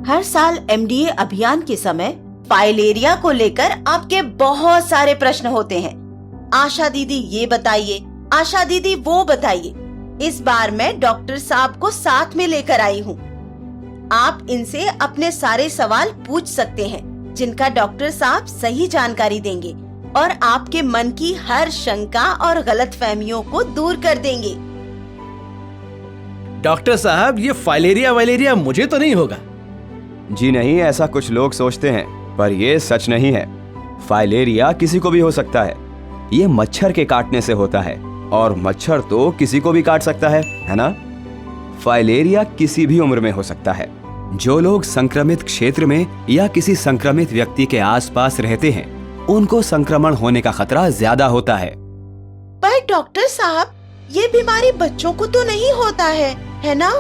हर साल एमडीए अभियान के समय फाइलेरिया को लेकर आपके बहुत सारे प्रश्न होते हैं। आशा दीदी ये बताइए, आशा दीदी वो बताइए। इस बार मैं डॉक्टर साहब को साथ में लेकर आई हूँ। आप इनसे अपने सारे सवाल पूछ सकते हैं, जिनका डॉक्टर साहब सही जानकारी देंगे और आपके मन की हर शंका और गलतफहमियों को दूर कर देंगे। डॉक्टर साहब, ये फाइलेरिया वाइलेरिया मुझे तो नहीं होगा? जी नहीं, ऐसा कुछ लोग सोचते हैं, पर ये सच नहीं है। फाइलेरिया किसी को भी हो सकता है। ये मच्छर के काटने से होता है और मच्छर तो किसी को भी काट सकता है ना? फाइलेरिया किसी भी उम्र में हो सकता है। जो लोग संक्रमित क्षेत्र में या किसी संक्रमित व्यक्ति के आसपास रहते हैं, उनको संक्रमण होने का खतरा ज्यादा होता है। पर डॉक्टर साहब, ये बीमारी बच्चों को तो नहीं होता है ना?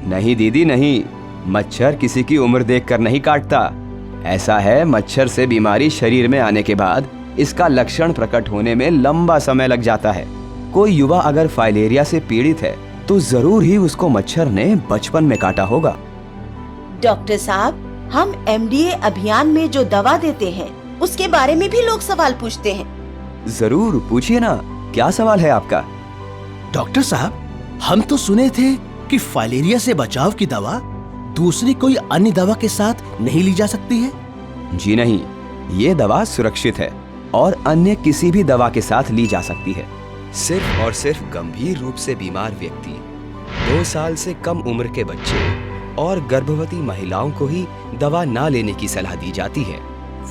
नहीं दीदी नहीं, मच्छर किसी की उम्र देखकर नहीं काटता। ऐसा है, मच्छर से बीमारी शरीर में आने के बाद इसका लक्षण प्रकट होने में लंबा समय लग जाता है। कोई युवा अगर फाइलेरिया से पीड़ित है तो जरूर ही उसको मच्छर ने बचपन में काटा होगा। डॉक्टर साहब, हम एमडीए अभियान में जो दवा देते हैं उसके बारे में भी लोग सवाल पूछते हैं। जरूर पूछिए ना, क्या सवाल है आपका? डॉक्टर साहब, हम तो सुने थे कि फाइलेरिया से बचाव की दवा दूसरी कोई अन्य दवा के साथ नहीं ली जा सकती है। जी नहीं, ये दवा सुरक्षित है और अन्य किसी भी दवा के साथ ली जा सकती है। सिर्फ और सिर्फ गंभीर रूप से बीमार व्यक्ति, 2 साल से कम उम्र के बच्चे और गर्भवती महिलाओं को ही दवा ना लेने की सलाह दी जाती है।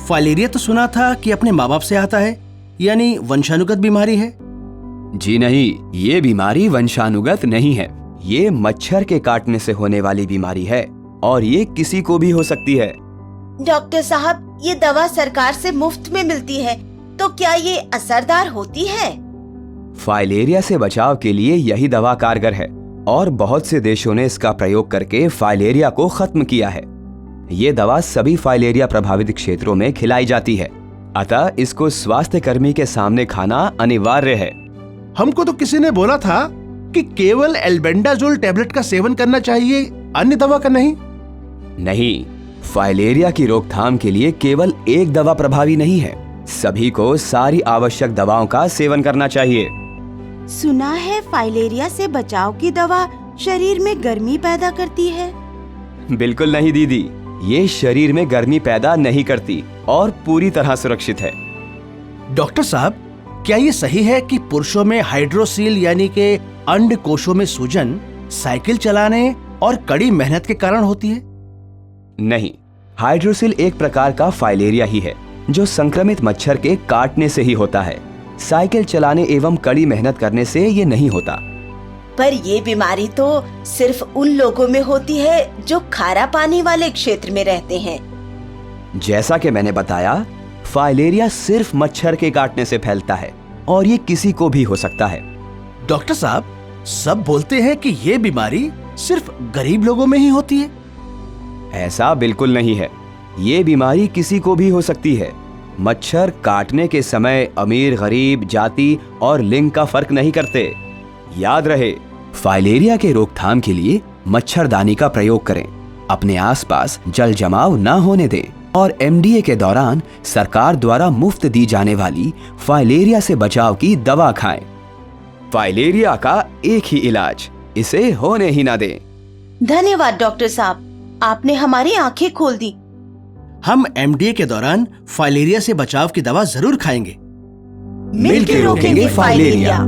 फाइलेरिया तो सुना था कि अपने माँ बाप से आता है, यानी वंशानुगत बीमारी है। जी नहीं, ये बीमारी वंशानुगत नहीं है। ये मच्छर के काटने से होने वाली बीमारी है और ये किसी को भी हो सकती है। डॉक्टर साहब, ये दवा सरकार से मुफ्त में मिलती है, तो क्या ये असरदार होती है? फाइलेरिया से बचाव के लिए यही दवा कारगर है और बहुत से देशों ने इसका प्रयोग करके फाइलेरिया को खत्म किया है। ये दवा सभी फाइलेरिया प्रभावित क्षेत्रों में खिलाई जाती है, अतः इसको स्वास्थ्य कर्मी के सामने खाना अनिवार्य है। हमको तो किसी ने बोला था कि केवल एल्बेंडाजोल टैबलेट का सेवन करना चाहिए, अन्य दवा का नहीं। नहीं, फाइलेरिया की रोकथाम के लिए केवल एक दवा प्रभावी नहीं है। सभी को सारी आवश्यक दवाओं का सेवन करना चाहिए। सुना है फाइलेरिया से बचाव की दवा शरीर में गर्मी पैदा करती है। बिल्कुल नहीं दीदी, ये शरीर में गर्मी पैदा नहीं करती और पूरी तरह सुरक्षित है। डॉक्टर साहब, क्या ये सही है कि पुरुषों में हाइड्रोसील यानी के अंड कोशों में सूजन साइकिल चलाने और कड़ी मेहनत के कारण होती है? नहीं, हाइड्रोसील एक प्रकार का फाइलेरिया ही है जो संक्रमित मच्छर के काटने से ही होता है। साइकिल चलाने एवं कड़ी मेहनत करने से ये नहीं होता। पर ये बीमारी तो सिर्फ उन लोगों में होती है जो खारा पानी वाले क्षेत्र में रहते हैं। जैसा कि मैंने बताया, फाइलेरिया सिर्फ मच्छर के काटने से फैलता है और ये किसी को भी हो सकता है। डॉक्टर साहब, सब बोलते हैं कि ये बीमारी सिर्फ गरीब लोगों में ही होती है। ऐसा बिल्कुल नहीं है। ये बीमारी किसी को भी हो सकती है। मच्छर काटने के समय अमीर गरीब जाति और लिंग का फर्क नहीं करते। याद रहे, फाइलेरिया के रोकथाम के लिए मच्छरदानी का प्रयोग करें, अपने आसपास जल जमाव न होने दें और एमडीए के दौरान सरकार द्वारा मुफ्त दी जाने वाली फाइलेरिया से बचाव की दवा खाएं। फाइलेरिया का एक ही इलाज, इसे होने ही ना दें। धन्यवाद डॉक्टर साहब, आपने हमारी आंखें खोल दी। हम एमडीए के दौरान फाइलेरिया से बचाव की दवा जरूर खाएंगे। मिलकर रोकेंगे फाइलेरिया।